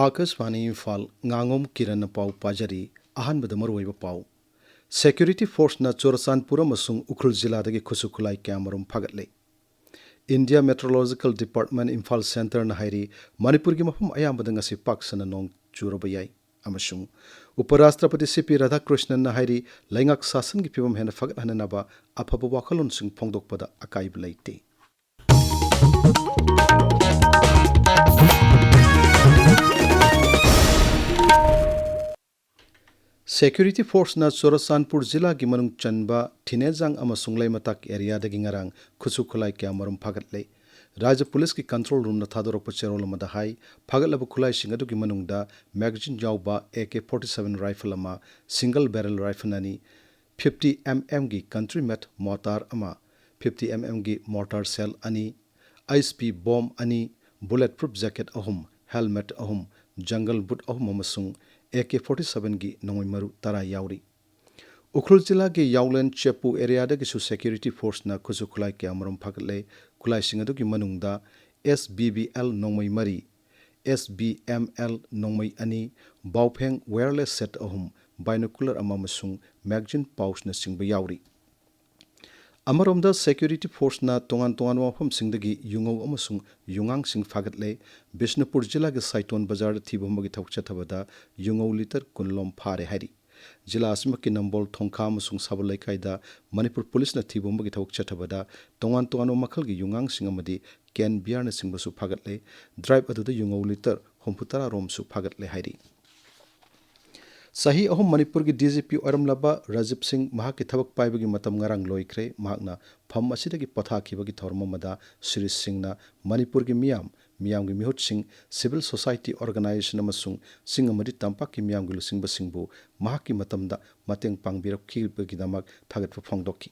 Akashvani Imphal ngangom kiran pau pajari ahan badamaroiba pau security force na chorsanpur amasung ukhrul jila dagi khusukulai kamarum phagatle India Meteorological Department Imphal Center na hairi Manipur gi mafum ayambada ngasi paksana nong churobayai amasung Uparashtrapati CP Radhakrishnan na hairi laingak sasan gi pibam hena phagat hananaba aphaba wakhalon sing phongdokpada akaib laite Security Force na Chorasanpur Jila gi manung chanba Thinejang amasung Laimatak area dagi ngarang khusukulai kya marum phagatle Raja Police ki control room na thadorokpa cherol amada hai phagatlaba khulai sing adu gi manungda magazine jawba AK-47 rifle ama single barrel rifle ani 50 mm gi country made mortar ama 50 mm gi mortar shell ani ISP bomb ani bulletproof jacket ahum helmet ahum jungle boot ahum amasung AK-47 gi nongoi maru tara yauri Ukhrul jila gi Yaulen Chepu area da gisu security force na khusu khulai ke amarum phagle khulai singadu gi manungda SBBL nongmai mari SBML nongmai ani Baufeng wireless set ahum binocular amamasung magazine pouch na singba yauri Amaromda security force na tongan wafam singdagi yungau amasung yungang sing phagatle Bishnupur jila gi Saiton bazar thibomagi thawchathabada yungau liter kunlom phare hari jila asmaki nambol thongkha amasung sabalai kaida Manipur police na thibomagi thawchathabada tongan makhal gi yungang sing amadi ken biar na singbasu phagatle drive aduda yungau liter homputara rom su phagatle hari Sahi ahum Manipur ki DGP Oramlaba Rajib Singh mahaki thabak paibagi matam ngarang loikre mahakna pham asidagi pathakibagi thormamada Shri Singh na Manipur ki miyam gi mihut sing civil society organization amasung sing amadi tampak ki miyam gi lusing basingbu mahaki matamda mateng pangbirak khibagi damak thagatpa phongdokki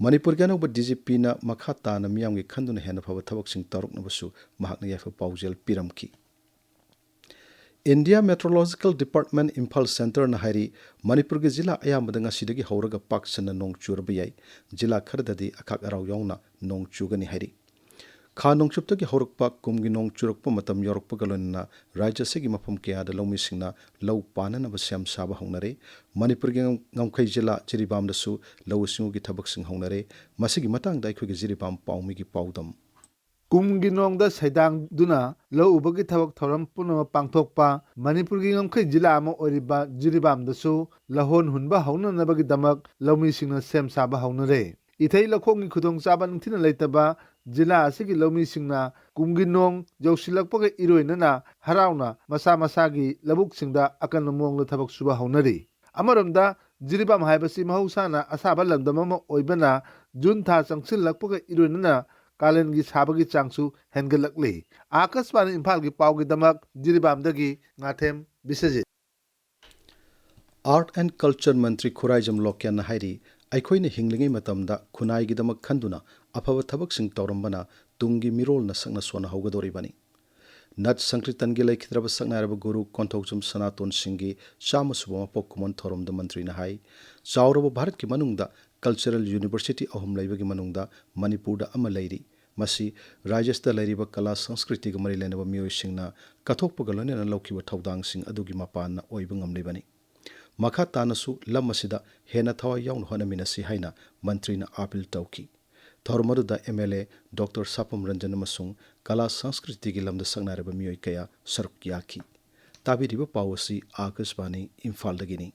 Manipur gi anauba DGP na makhata na miyam gi khanduna hena phaba thabak sing taruk na basu mahakna yafa paujel piramki India Meteorological Department Imphal Center na hairi Manipur gi jila ayambada ngasidagi hauraga paksana nong churbayai jila khardadi akhak arau yauna nong chugani hairi kha nongchuptagi haurakpa kumgi nong churakpa matam yorokpa galonna rajya segi mafam kya da lomi singna lau panana ba syam saba hongnare Manipur gi ngamkhai jila jiribam da su lau singu gi thabak sing hongnare masigi matang dai khoi gi jiribam paumi gi paudam Kumgi nongda saidang duna lau ubagi thabak thoram puno pangthokpa Manipur gi ngamkhai jila ama oriba jiribam dasu lahon hunba hauna nabagi damak laumi singna sem saba haunare ithai lakhongi khudong chaba ningthina leitaba jila asigi laumi singna kumgi nong jausilakpaga iroinana harauna masa gi labuk singda akan mongla thabak suba haunari amaramda jiribam haibasi mahausana asaba landam ama oibana jun tha changsil lakpaga iroinana Kalen gi sabagi changsu hengelakli Akashvani Imphal gi pau gi damak jiribamdagi ngathem bisajit Art and Culture Mantri Khuraijam Lokyan na hairi aikhoina hinglingai matamda khunai gi damak khanduna aphaba thabak sing tawrambana tungi mirol na sakna sona haugadoribani Nat Sankritan gi laikhidraba saknaraba guru Konthokchum Sanaton Singhi chama subama pokkumon thorom da mantri na hai chauraba Bharat ki manungda Cultural University ahum laibagi manungda Manipur da ama lairi masi Rajasthan lairiba kala sanskriti ga mari lenaba miyoi singna kathokpa galone na laukiba thaudang sing adugi mapan na oiba ngamlibani makha tanasu lam asida hena thawa yaun honaminasi haina mantri na apil tauki thormaru da MLA Dr Sapam Ranjan amasung kala sanskriti gi lamda sangnaraba miyoi kaya saruk yaki tabiriba pawasi Akashvani Imphal dagini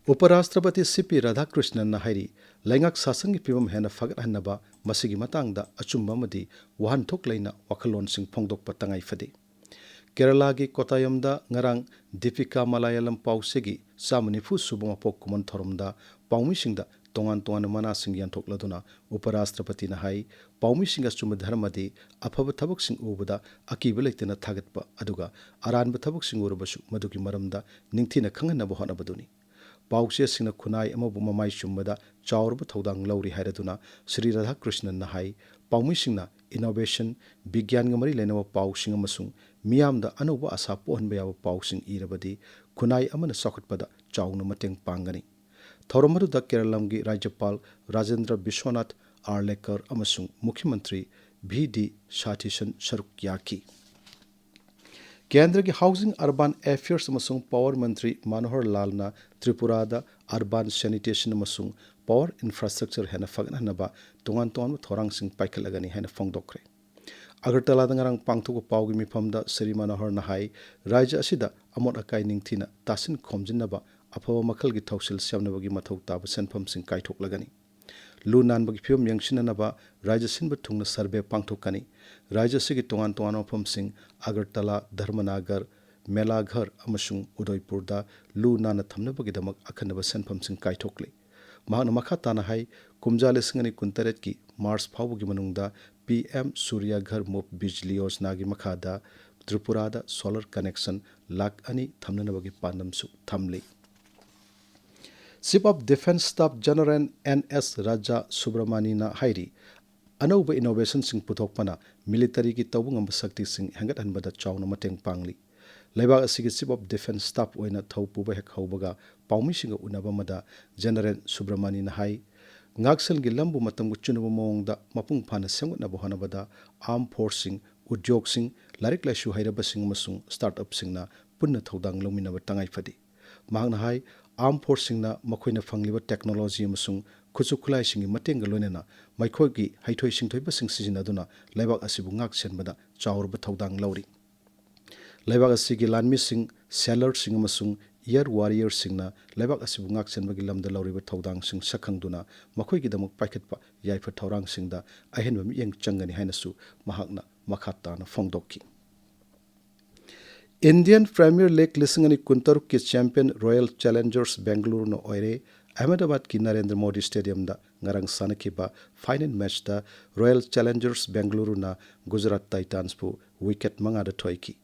Uparashtrapati CP Radhakrishnan na hairi laingak sasangi pibam hena fagat hanaba masigi matangda achumba madi wahan thok laina wakhalon sing phongdokpa tangai fade Kerala gi Kottayamda ngarang Devika Malayalam pausegi samanifu subama pokkumon thoromda paumi singda tongan mana sing yanthok laduna Uparashtrapati na hai paumi singa chuma dharmadi aphaba thabak sing ubada akiba leitena thagatpa aduga aranba thabak sing urubasu madugi maramda ningthina khanganaba honabaduni Paukse singna khunai amabu mamai chumbada chaurba thodang lauri hairaduna Sri Radhakrishnan na hai paumi singna innovation bigyan ngamari lenawa pausing amasung miyamda anuba asa pohanba yawa pausing irabadi khunai amana sakutpada chauna mateng pangani thoromadu da Keralam gi Rajyapal Rajendra Bishwanath Arlekar amasung Mukhyamantri VD Shatishan Sharuk Yaki. केंद्र की housing urban affairs अमसुंग power मंत्री मनोहर लालना त्रिपुरादा urban sanitation अमसुंग power infrastructure हेन फगनहनबा तोंगान तोंगान थोरांगसिंग पाइखलगनी हेन फोंगदोखरे अगरतला दंगरंग पांगथोक पावगी मिफमदा श्री मनोहर नहाई राज्य असिदा अमोट acai निंगथिना तासिन खोमजिनबा अफव मखलगी थौसिल सेमनबगी मथौ ताब सेनफमसिंग काइथोकलगनी लू नानबगी फिवम यंगसिननबा राज्य सिनब थुंगना सर्वे पांगथोकनी राज्य सिगी तोंगान तोंगान मफमसिंग अगरतला धर्मनागर मेलाघर अमसुंग उदयपुरदा लू नाना थमनबगीदमक अखनब सेनफमसिंग काइथोकले महान मखा ताना हाई कुमजा लिसिंगनी कुंतरेट की मार्च फावगी मनुंगदा PM सूर्य घर मुफ्त बिजली योजना की मखादा त्रिपुरादा सोलर कनेक्शन लाख अनि थमनबगी पांदमसु थमले Chief of Defence Staff General NS Raja Subramaniana hairi anauba innovation sing puthokpana military ki tawungam sakti sing hangat hanbada chawna mateng pangli leibak asigi Chief of Defence Staff oina thaupuba hek haubaga paumi singa unaba mada General Subramaniana hai ngaksel gi lambu matam gu chunuba mongda mapung phana semgna bo hanabada armed forcing udyog sing larik laishu hairaba sing masung startup singna punna thodang lominaba tangai phadi mahna hai armed forcing na makoina fangliba technology amasung khuchu khulai singi mateng galonena maikho gi haithoi singthoi ba sing sijinaduna leibak asibu ngak senbada chawrba thodang lauri leibak asigi lanmi sing sailor sing amasung air warrior singna leibak asibu ngak senbagi lamda lauriba thodang sing sakhangduna makhoi gi damuk paikhatpa yaifa thorang singda ahenba mi yeng changani hainasu mahakna makhatana phongdokki Indian Premier League lisingani kuntaruk ki champion Royal Challengers Bangalore no oire Ahmedabad ki Narendra Modi Stadium da ngarang sanakiba final match da Royal Challengers Bangalore na Gujarat Titans pu wicket manga da thoiki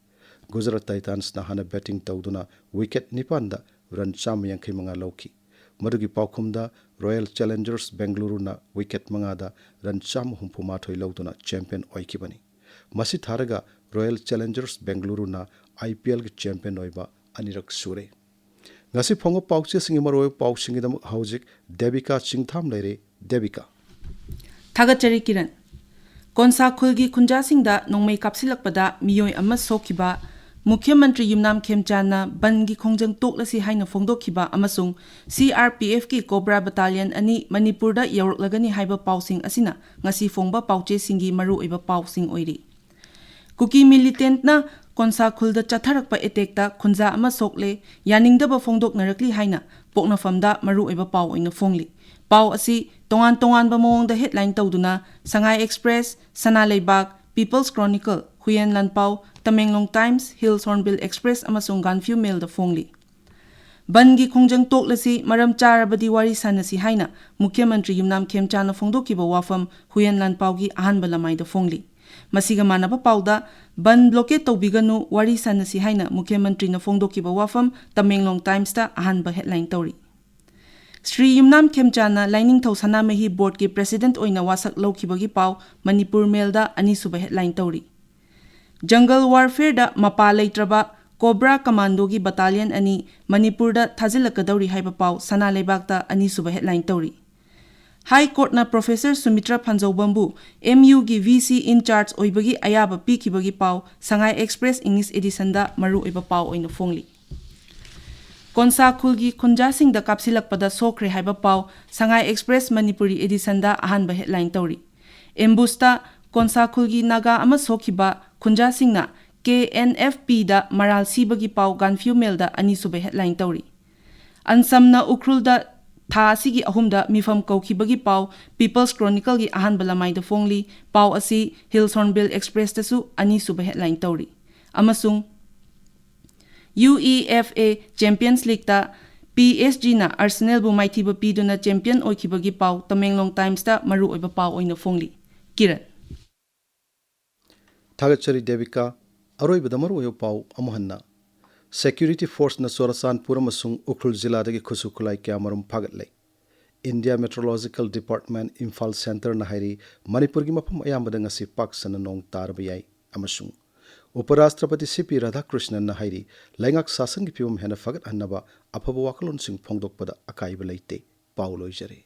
Gujarat Titans na hana batting tawduna wicket nipan da run cham yankhi manga lauki madugi paukhum da Royal Challengers Bangalore na wicket manga da run cham humpu ma thoi lauduna champion oiki bani masi tharaga Royal Challengers Bangalore na IPL की champion होइबा अनिरक सुरे ngasi phongo pauche singi maroi pau singi dam haujik Devika Chingtham leire Devika Thagachari Kiran Konsa khulgi khunja singda nongmei kapsilakpada miyoi ama sokhiba Mukhya Mantri Yumnam Khemchana bangi khongjang toklasi haina phongdokhiba amasung CRPF ki Cobra Battalion ani Manipur da yauruklagani haiba pausing asina ngasi phongba pauche singi maru oiba pausing oiri Kuki militant na Konsa khulda chatharakpa etekta khunja ama sokle yaningdaba phongdok narakli haina pokna famda maru oiba paw oina phongli paw asi tongan tongan ba mongda headline tawduna Sangai Express Sana Leibak People's Chronicle Huyen Lanpau Tamenglong Times Hills Hornbill Express amasung Ganfew Mail da phongli bangi khongjang toklasi maram charabadi wari sanasi haina Mukhya Mantri Yumnam Khemchana phongdokiba wafam Huyen Lanpau gi ahanba lamai da phongli Masiga manaba pauda ban blockade tawbiganu wari sanasi haina Mukhya Mantri na phongdokiba wafam Tamenglong Times ta ahanba headline tawri Sri Yumnam Khemchana lining thau sanamahi board ki president oina wasak lawkhibagi paw Manipur Mail da ani suba headline tawri Jungle warfare da mapa leitraba Cobra Commando gi battalion ani Manipur da thajilakadawri haiba paw Sana Leibak ta ani suba headline tawri High Court na Professor Sumitra Phanjobambu MU gi VC in charge oibagi ayaba pikibagi paw Sangai Express English edition da maru oiba paw oina phongli Konsa khulgi khunja sing da kapsilakpada sokre haiba paw Sangai Express Manipuri edition da ahanba headline tawri Embusta Konsa khulgi naga ama sokhiba khunja singna KNFP da maral sibagi paw Ganfew Mail da ani suba headline tawri Ansamna ukrul da Tha asigi ahumda mifam kaukibagi paw People's Chronicle gi ahanba lamai da phongli paw asi Hills Hornbill Express tasu ani suba headline tawri amasung UEFA Champions League ta PSG na Arsenal bu maithiba piduna champion oikibagi paw Tamenglong Times ta maru oiba paw oina phongli Kiran Thagachari Devika aroibada maru oyo paw amohanna Security Force na Sorasan Puramasung Ukrul Zilla dagi khusu khulai kyamarum phagatle India Meteorological Department Imphal Center na hairi Manipur gi mafam ayambada ngasi paksana nong tarba yai amasung Uparashtrapati CP Radhakrishnan na hairi laingak sasang gi piwam hena phagat hannaba afaba wakalon sing phongdokpada akaiba leite pauloi jare